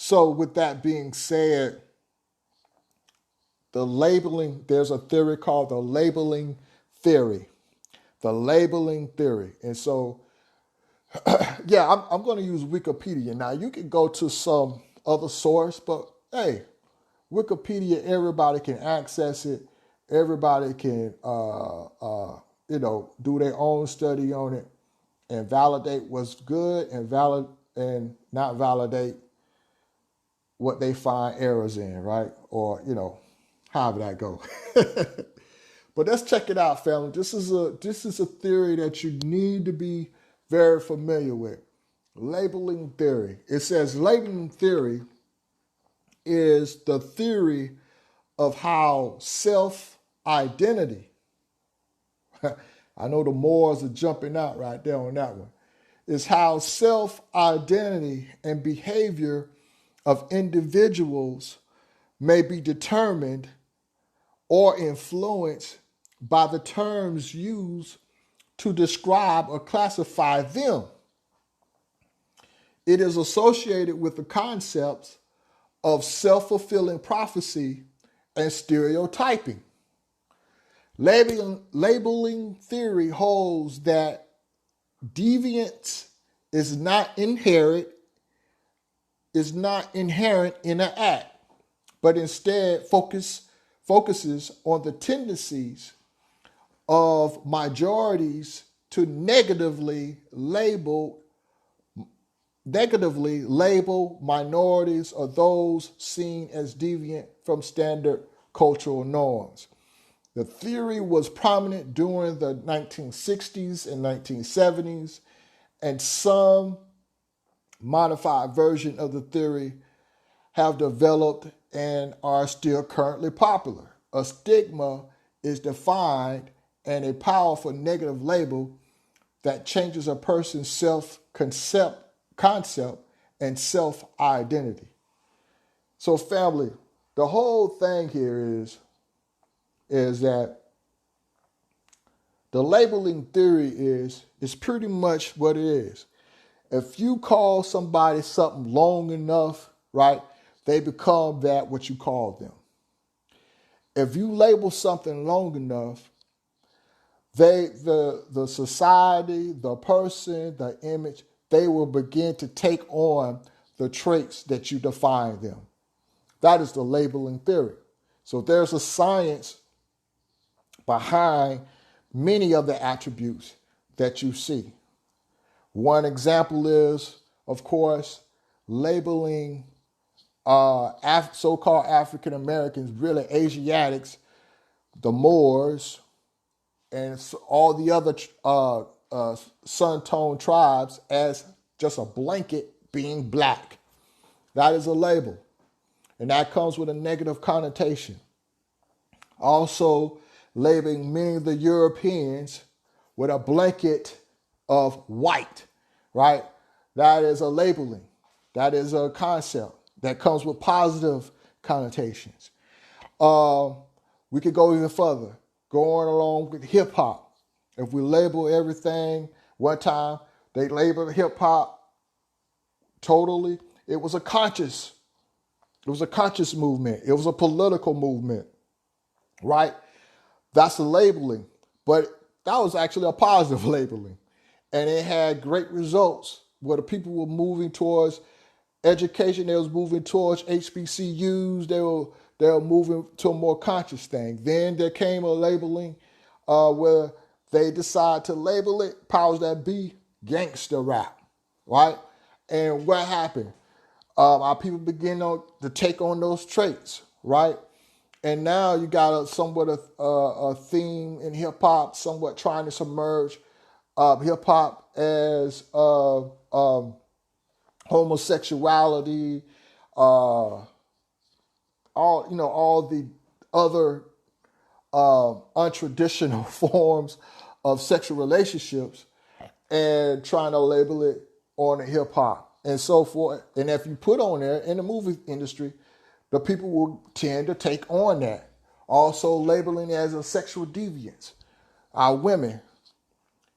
So with that being said, there's a theory called the labeling theory. The labeling theory. And so, yeah, I'm going to use Wikipedia. Now, you can go to some other source, but hey, Wikipedia, everybody can access it. Everybody can, do their own study on it and validate what's good and not validate what they find errors in, right? Or however that go. But let's check it out, family. This is a theory that you need to be very familiar with. Labeling theory. It says labeling theory is the theory of how self-identity, I know the Moors are jumping out right there on that one, is how self-identity and behavior of individuals may be determined or influenced by the terms used to describe or classify them. It is associated with the concepts of self-fulfilling prophecy and stereotyping. Labeling theory holds that deviance is not inherent in an act, but instead focuses on the tendencies of majorities to negatively label minorities or those seen as deviant from standard cultural norms. The theory was prominent during the 1960s and 1970s, and some modified version of the theory have developed and are still currently popular. A stigma is defined and a powerful negative label that changes a person's self-concept and self-identity. So family, the whole thing here is that the labeling theory is pretty much what it is. If you call somebody something long enough, right, they become that what you call them. If you label something long enough, the society, the person, the image, they will begin to take on the traits that you define them. That is the labeling theory. So there's a science behind many of the attributes that you see. One example is, of course, labeling so-called African Americans, really Asiatics, the Moors, and all the other sun-toned tribes as just a blanket being black. That is a label, and that comes with a negative connotation. Also, labeling many of the Europeans with a blanket of white, right? That is a labeling. That is a concept that comes with positive connotations. We could go even further, going along with hip hop. If we label everything, one time they labeled hip hop totally. It was a conscious movement. It was a political movement, right? That's a labeling, but that was actually a positive labeling. And it had great results where the people were moving towards education. They was moving towards HBCUs. They were moving to a more conscious thing. Then there came a labeling where they decided to label it powers that be gangster rap, right? And what happened? Our people begin to take on those traits, right? And now you got a theme in hip hop, somewhat trying to submerge hip hop as homosexuality, all the other untraditional forms of sexual relationships, and trying to label it on the hip hop and so forth. And if you put on there in the movie industry, the people will tend to take on that. Also labeling it as a sexual deviance. Our women,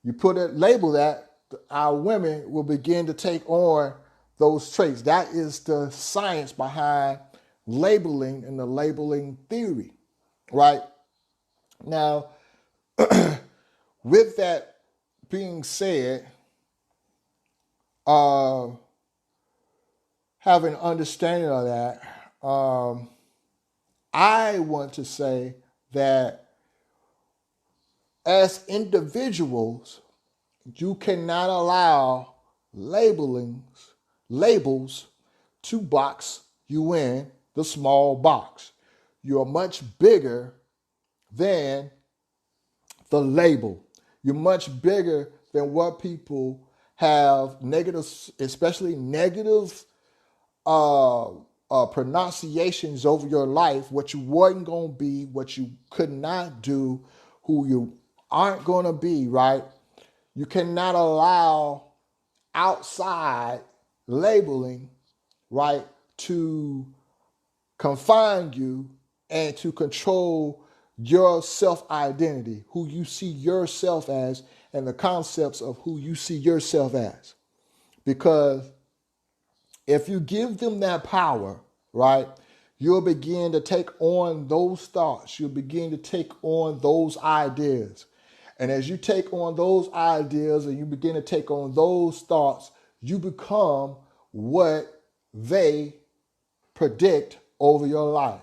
you label that, our women will begin to take on those traits. That is the science behind labeling and the labeling theory, right? Now, with that being said, having understanding of that, I want to say that as individuals, you cannot allow labels to box you in the small box. You're much bigger than the label. You're much bigger than what people have negative, especially negative pronunciations over your life, what you wasn't going to be, what you could not do, who you aren't going to be, right? You cannot allow outside labeling, right, to confine you and to control your self-identity, who you see yourself as, and the concepts of who you see yourself as. Because if you give them that power, right, you'll begin to take on those thoughts. You'll begin to take on those ideas. And as you take on those ideas and you begin to take on those thoughts, you become what they predict over your life.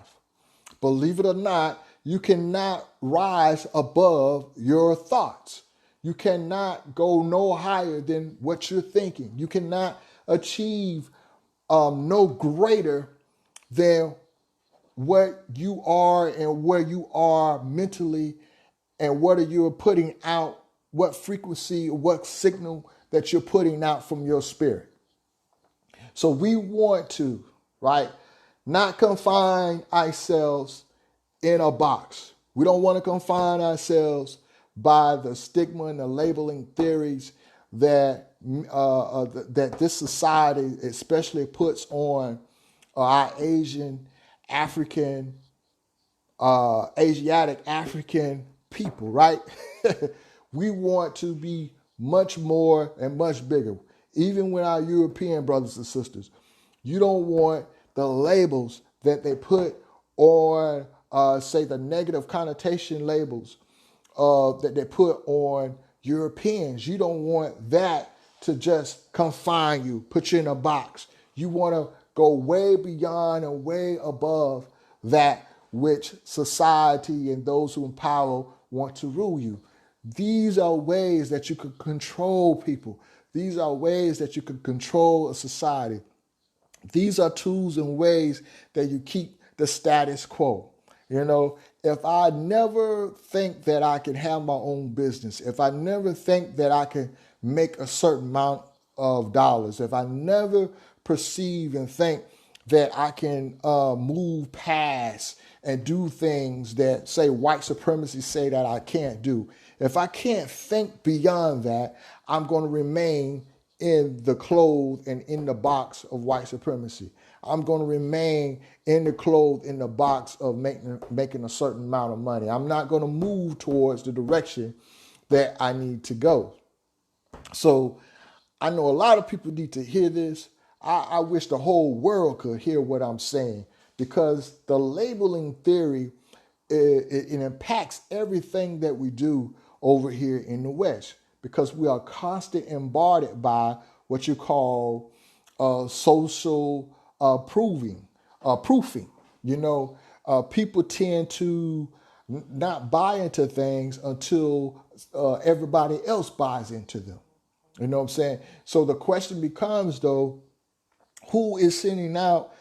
Believe it or not, you cannot rise above your thoughts. You cannot go no higher than what you're thinking. You cannot achieve no greater than what you are and where you are mentally and what are you putting out, what frequency, what signal that you're putting out from your spirit. So we want to, right, not confine ourselves in a box. We don't want to confine ourselves by the stigma and the labeling theories that that this society especially puts on our Asian, African, Asiatic, African people, right? We want to be much more and much bigger. Even with our European brothers and sisters, you don't want the labels that they put on, say, the negative connotation labels that they put on Europeans. You don't want that to just confine you, put you in a box. You want to go way beyond and way above that which society and those who in power want to rule you. These are ways that you can control people. These are ways that you can control a society. These are tools and ways that you keep the status quo. You know, if I never think that I can have my own business, if I never think that I can make a certain amount of dollars, if I never perceive and think that I can move past and do things that, say, white supremacy say that I can't do, if I can't think beyond that, I'm going to remain in the clothes and in the box of white supremacy. I'm going to remain in the clothes in the box of making a certain amount of money. I'm not going to move towards the direction that I need to go. So I know a lot of people need to hear this. I wish the whole world could hear what I'm saying, because the labeling theory, it impacts everything that we do over here in the West, because we are constantly bombarded by what you call social proofing. You know, people tend to not buy into things until everybody else buys into them. You know what I'm saying? So the question becomes, though, who is sending out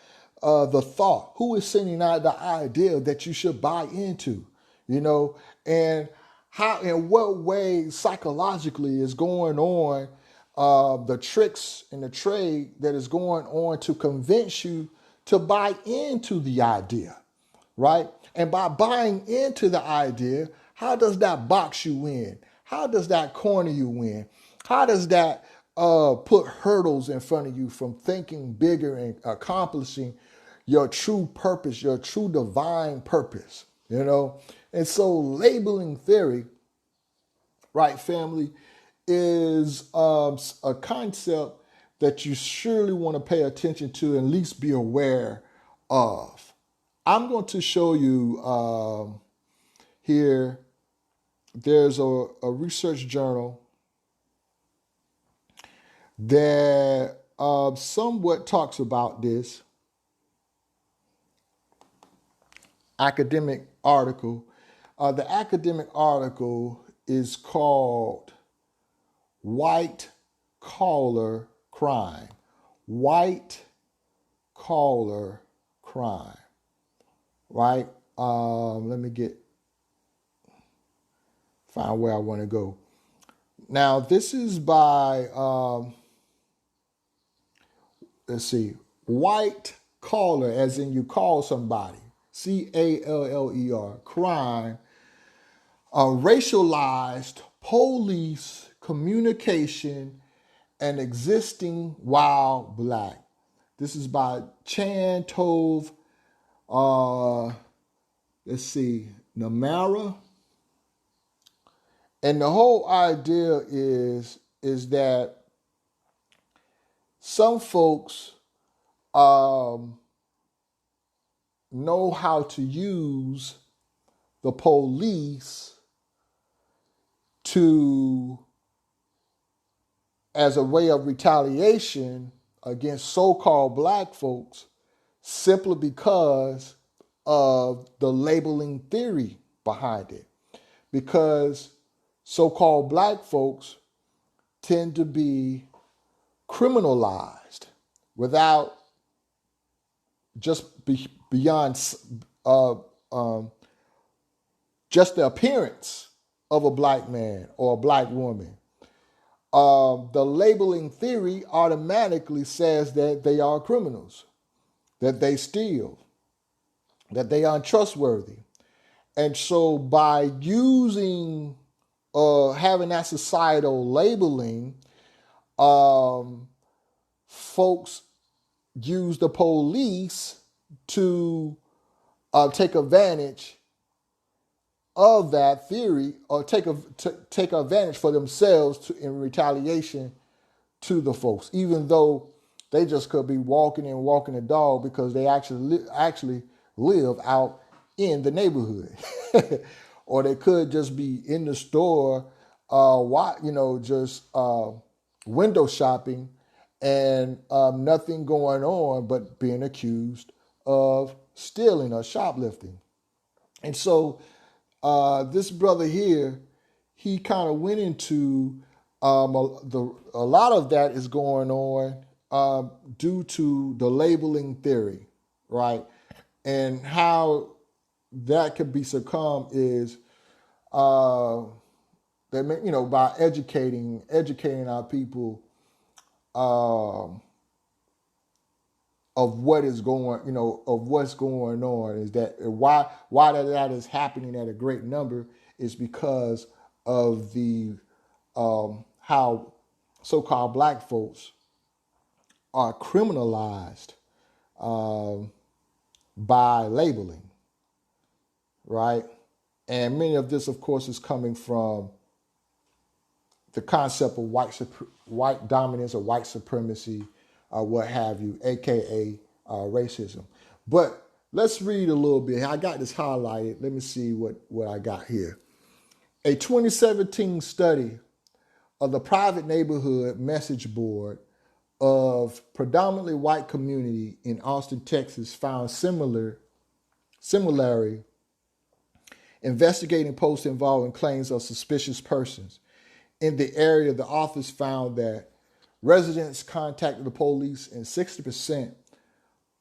the thought? Who is sending out the idea that you should buy into? You know, and how, in what way psychologically is going on the tricks and the trade that is going on to convince you to buy into the idea, right? And by buying into the idea, how does that box you in? How does that corner you in? How does that put hurdles in front of you from thinking bigger and accomplishing your true purpose, your true divine purpose, you know? And so labeling theory, right, family, is a concept that you surely want to pay attention to and at least be aware of. I'm going to show you here, there's a research journal that somewhat talks about this academic article. The academic article is called White Collar Crime. White Collar Crime. Right? Let me find where I want to go. Now, this is by, let's see, white collar, as in you call somebody, CALLER, crime, racialized police communication and existing while black. This is by Chan Tove, Namara. And the whole idea is that some folks know how to use the police as a way of retaliation against so-called black folks simply because of the labeling theory behind it. Because so-called black folks tend to be criminalized without beyond just the appearance of a black man or a black woman. The labeling theory automatically says that they are criminals, that they steal, that they are untrustworthy. And so by having that societal labeling, folks use the police to take advantage of that theory, or take advantage for themselves in retaliation to the folks, even though they just could be walking the dog because they actually live out in the neighborhood. Or they could just be in the store, just window shopping and nothing going on but being accused of stealing or shoplifting. And so this brother here, he kind of went into a lot of that is going on due to the labeling theory, right? And how that could be succumbed is by educating our people of what's going on, is that why that is happening at a great number is because of the how so-called black folks are criminalized by labeling, right? And many of this, of course, is coming from the concept of white dominance or white supremacy, what have you, aka racism. But let's read a little bit. I got this highlighted. Let me see what I got here. A 2017 study of the private neighborhood message board of predominantly white community in Austin, Texas found similarly investigating posts involving claims of suspicious persons. In the area, the office found that residents contacted the police and 60%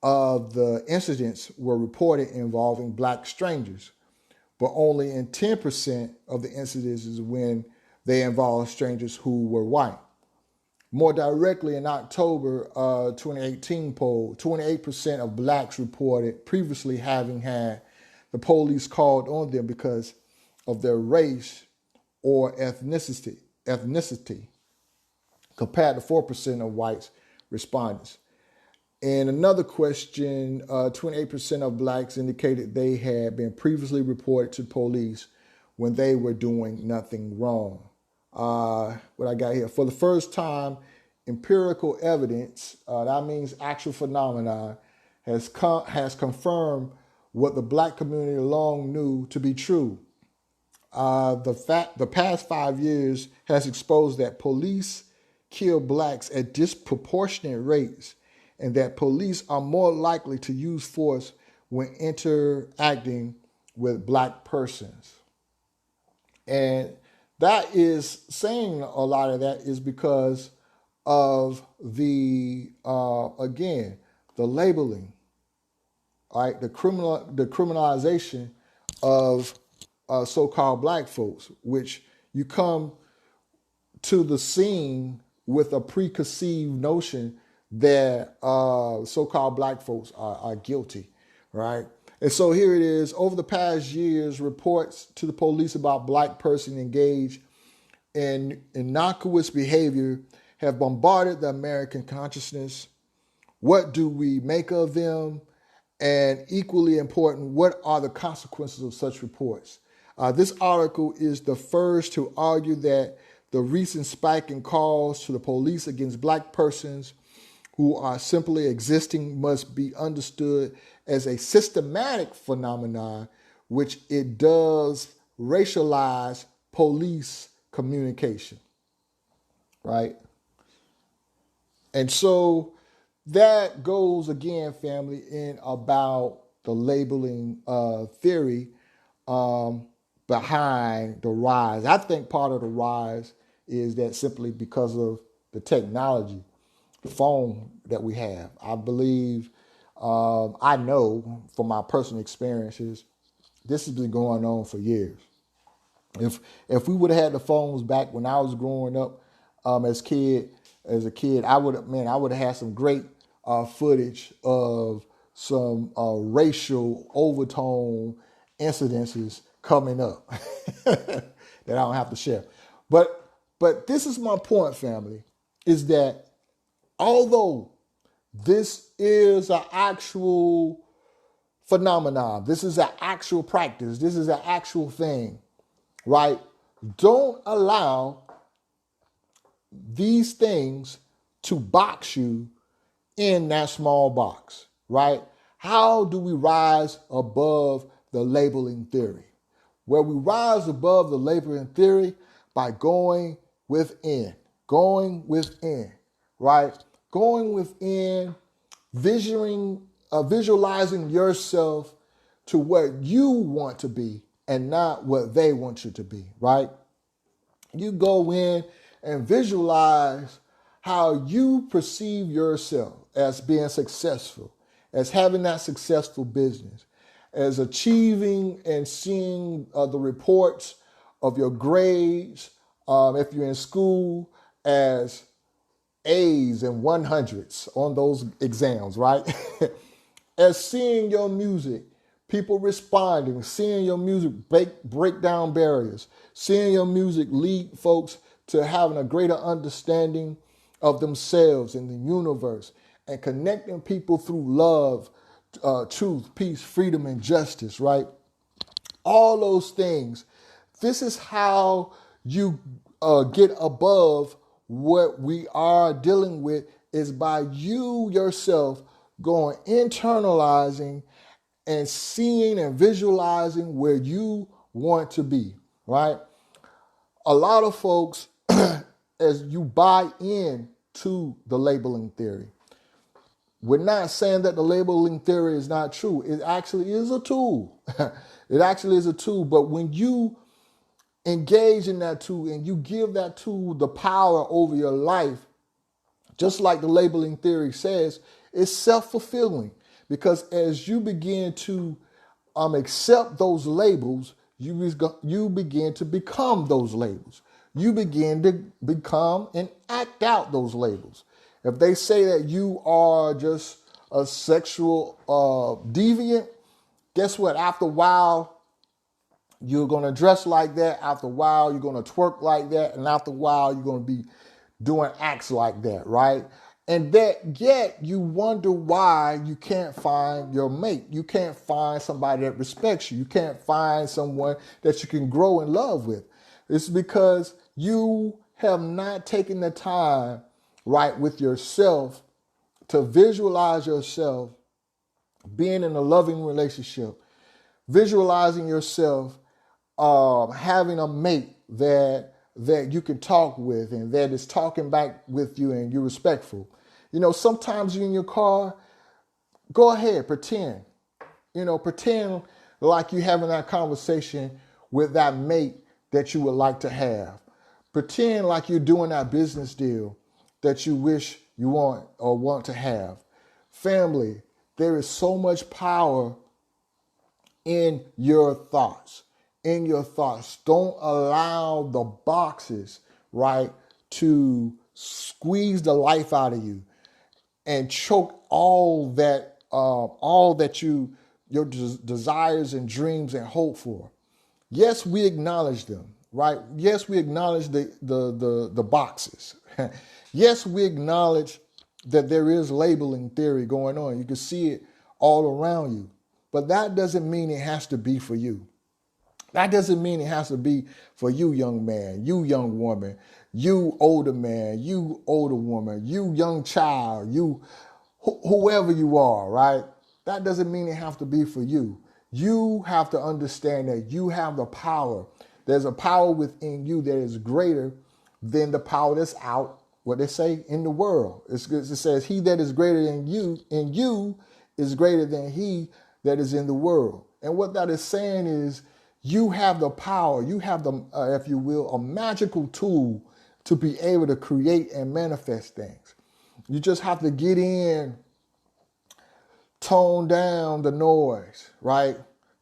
of the incidents were reported involving black strangers, but only in 10% of the incidents is when they involved strangers who were white. More directly, in October 2018 poll, 28% of blacks reported previously having had the police called on them because of their race or ethnicity, compared to 4% of whites respondents. In another question, 28% of blacks indicated they had been previously reported to police when they were doing nothing wrong. What I got here, for the first time empirical evidence, that means actual phenomena, has confirmed what the black community long knew to be true. The past 5 years has exposed that police kill blacks at disproportionate rates, and that police are more likely to use force when interacting with black persons. And that is saying a lot of that is because of the again, the labeling, right? The criminalization of so-called black folks, which you come to the scene with a preconceived notion that so-called black folks are guilty, right? And so here it is. Over the past years, reports to the police about black person engaged in innocuous behavior have bombarded the American consciousness. What do we make of them? And equally important, what are the consequences of such reports? This article is the first to argue that the recent spike in calls to the police against black persons who are simply existing must be understood as a systematic phenomenon, which it does racialize police communication, right? And so that goes again, family, in about the labeling theory behind the rise. I think part of the rise is that simply because of the technology, the phone that we have. I believe, I know from my personal experiences, this has been going on for years. If we would have had the phones back when I was growing up as a kid, I would have had some great footage of some racial overtone incidences coming up that I don't have to share. But this is my point, family, is that although this is an actual phenomenon, this is an actual practice, this is an actual thing, right? Don't allow these things to box you in that small box, right? How do we rise above the labeling theory? Well, we rise above the labeling theory by going within, right? Going within, visualizing yourself to what you want to be and not what they want you to be, right? You go in and visualize how you perceive yourself as being successful, as having that successful business, as achieving and seeing the reports of your grades, if you're in school, as A's and 100s on those exams, right? As seeing your music, people responding, seeing your music break down barriers, seeing your music lead folks to having a greater understanding of themselves and the universe, and connecting people through love, truth, peace, freedom, and justice, right? All those things. This is how you get above what we are dealing with, is by you yourself going internalizing and seeing and visualizing where you want to be, right? A lot of folks, as you buy in to the labeling theory, we're not saying that the labeling theory is not true. It actually is a tool. It actually is a tool. But when you engage in that tool and you give that tool the power over your life, just like the labeling theory says, it's self-fulfilling. Because as you begin to accept those labels, you begin to become those labels. You begin to become and act out those labels. If they say that you are just a sexual deviant, guess what? After a while, you're going to dress like that. After a while, you're going to twerk like that. And after a while, you're going to be doing acts like that, right? And that yet you wonder why you can't find your mate. You can't find somebody that respects you. You can't find someone that you can grow in love with. It's because you have not taken the time, right, with yourself, to visualize yourself being in a loving relationship, visualizing yourself having a mate that you can talk with and that is talking back with you and you're respectful. Sometimes you're in your car, go ahead, pretend. Pretend like you're having that conversation with that mate that you would like to have. Pretend like you're doing that business deal that you wish you want to have. Family, there is so much power in your thoughts. In your thoughts. Don't allow the boxes, right, to squeeze the life out of you and choke all that your desires and dreams and hope for. Yes, we acknowledge them, right? Yes, we acknowledge the boxes. Yes, we acknowledge that there is labeling theory going on. You can see it all around you. But that doesn't mean it has to be for you. That doesn't mean it has to be for you, young man, you, young woman, you, older man, you, older woman, you, young child, you, whoever you are, right? That doesn't mean it has to be for you. You have to understand that you have the power. There's a power within you that is greater than the power that's out, what they say, in the world. It says, he that is greater than you, in you, is greater than he that is in the world. And what that is saying is, you have the power, you have the, if you will, a magical tool to be able to create and manifest things. You just have to get in, tone down the noise, right?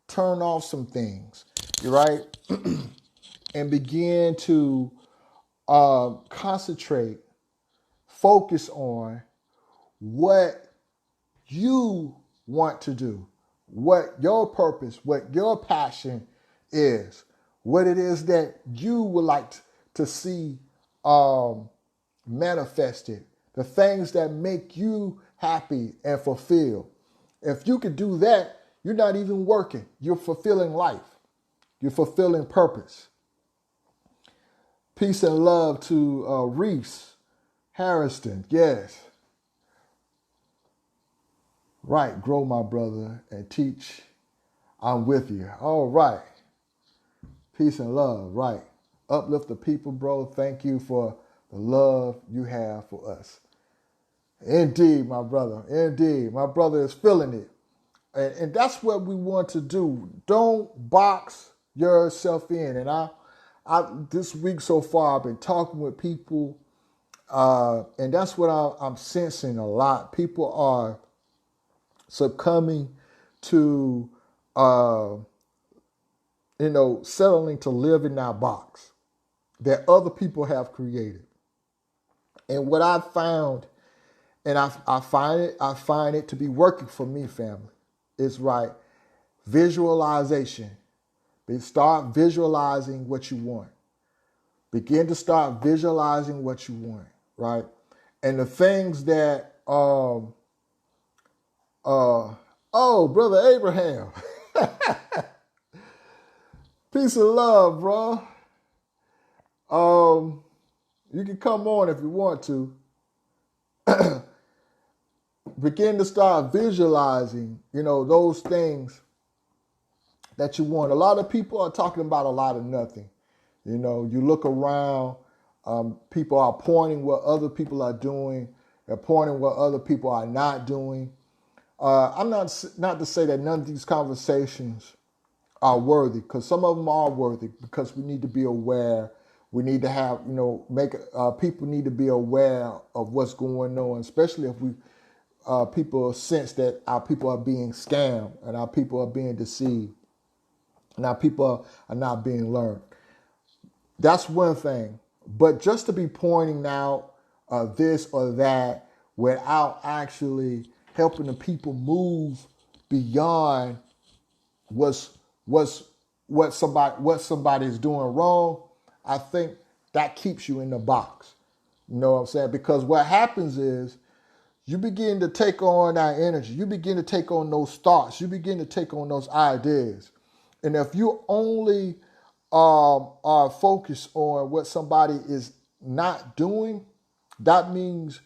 Turn off some things, right? And begin to concentrate, focus on what you want to do, what your purpose, what your passion is, what it is that you would like to see manifested, the things that make you happy and fulfilled. If you could do that, you're not even working. You're fulfilling life. You're fulfilling purpose. Peace and love to Reese Harrison. Yes. Right. Grow, my brother, and teach. I'm with you. All right. Peace and love. Right. Uplift the people, bro. Thank you for the love you have for us. Indeed, my brother. Indeed. My brother is feeling it. And that's what we want to do. Don't box yourself in. And I this week so far, I've been talking with people, and that's what I'm sensing a lot. People are succumbing to, settling to live in that box that other people have created. And what I found, and I find it to be working for me, family, is right. Visualization. Start visualizing what you want. Begin to start visualizing what you want, right? And the things that, oh, Brother Abraham. Peace and love, bro. You can come on if you want to. Begin to start visualizing, those things that you want. A lot of people are talking about a lot of nothing. You look around, people are pointing what other people are doing. They're pointing what other people are not doing. I'm not to say that none of these conversations are worthy, because some of them are worthy, because we need to be aware. We need to have, people need to be aware of what's going on, especially if people sense that our people are being scammed and our people are being deceived and our people are not being learned. That's one thing. But just to be pointing out this or that without actually helping the people move beyond what somebody is doing wrong, I think that keeps you in the box. You know what I'm saying? Because what happens is you begin to take on that energy. You begin to take on those thoughts. You begin to take on those ideas. And if you only are focused on what somebody is not doing, that means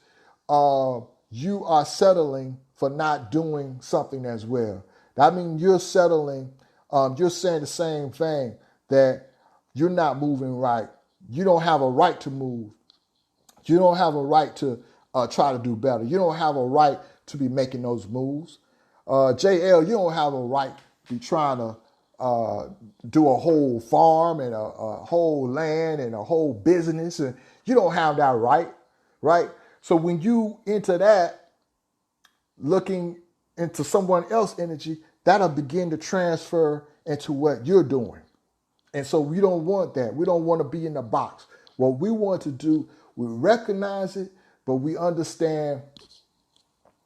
you are settling for not doing something as well. That means you're settling, you're saying the same thing, that you're not moving right. You don't have a right to move. You don't have a right to try to do better. You don't have a right to be making those moves. JL, you don't have a right to be trying to do a whole farm and a whole land and a whole business. And you don't have that right, right? So when you enter that, looking into someone else's energy, that'll begin to transfer into what you're doing. And so we don't want that. We don't want to be in the box. What we want to do, we recognize it, but we understand,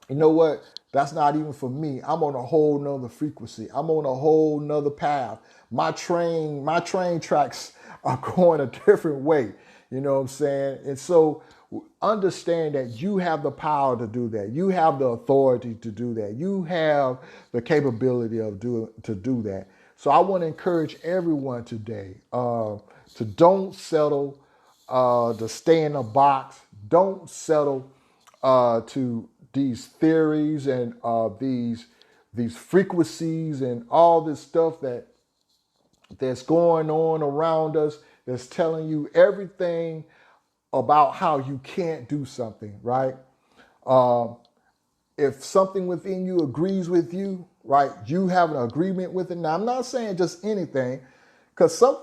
you know what? That's not even for me. I'm on a whole nother frequency. I'm on a whole nother path. My train tracks are going a different way. You know what I'm saying? And so understand that you have the power to do that. You have the authority to do that. You have the capability to do that. So I want to encourage everyone today to don't settle, to stay in a box. Don't settle to these theories and these frequencies and all this stuff that's going on around us, that's telling you everything about how you can't do something, right? If something within you agrees with you, right, you have an agreement with it. Now, I'm not saying just anything, because some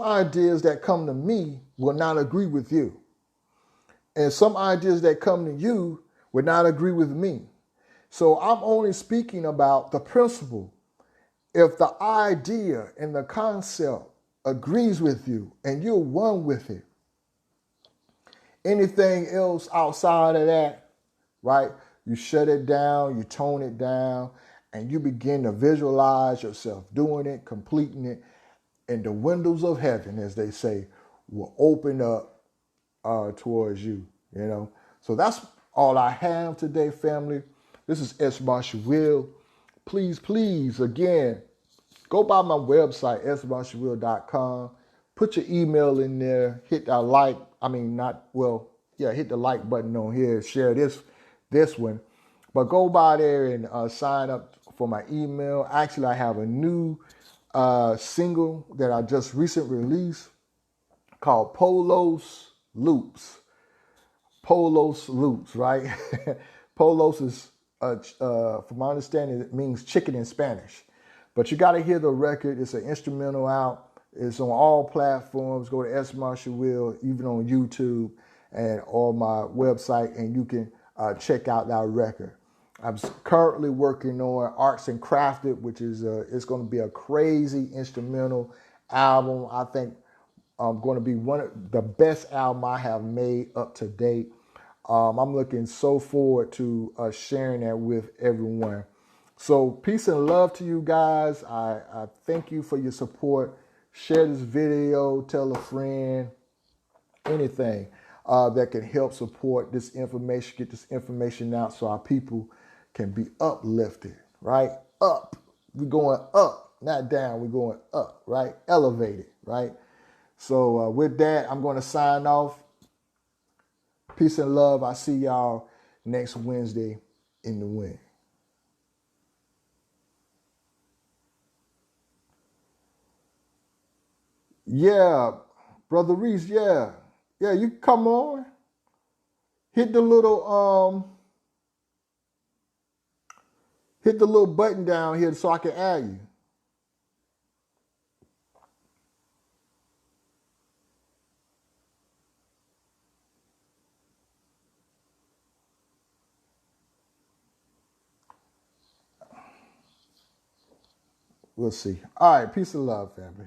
ideas that come to me will not agree with you. And some ideas that come to you will not agree with me. So I'm only speaking about the principle. If the idea and the concept agrees with you and you're one with it, anything else outside of that, right? You shut it down, you tone it down, and you begin to visualize yourself doing it, completing it, and the windows of heaven, as they say, will open up towards you, you know. So that's all I have today, family. This is S. Marshall Will. Please, please, again, go by my website, smarshallwill.com. Put your email in there. Hit that like. Hit the like button on here. Share this one. But go by there and sign up for my email. Actually, I have a new single that I just recently released called Polos Loops. Polos Loops, right? Polos is, from my understanding, it means chicken in Spanish. But you got to hear the record. It's an instrumental out. It's on all platforms. Go to S. Marshall Will, even on YouTube and on my website, and you can check out that record. I'm currently working on Arts and Crafted, which is it's going to be a crazy instrumental album. I think going to be one of the best album I have made up to date. I'm looking so forward to sharing that with everyone. So peace and love to you guys. I thank you for your support. Share this video, tell a friend, anything that can help support this information, get this information out so our people can be uplifted, right? Up. We're going up, not down. We're going up, right? Elevated, right? So with that, I'm going to sign off. Peace and love. I see y'all next Wednesday in the wind. Yeah, Brother Reese, yeah. Yeah, you come on. Hit the little button down here so I can add you. We'll see. All right, peace and love, family.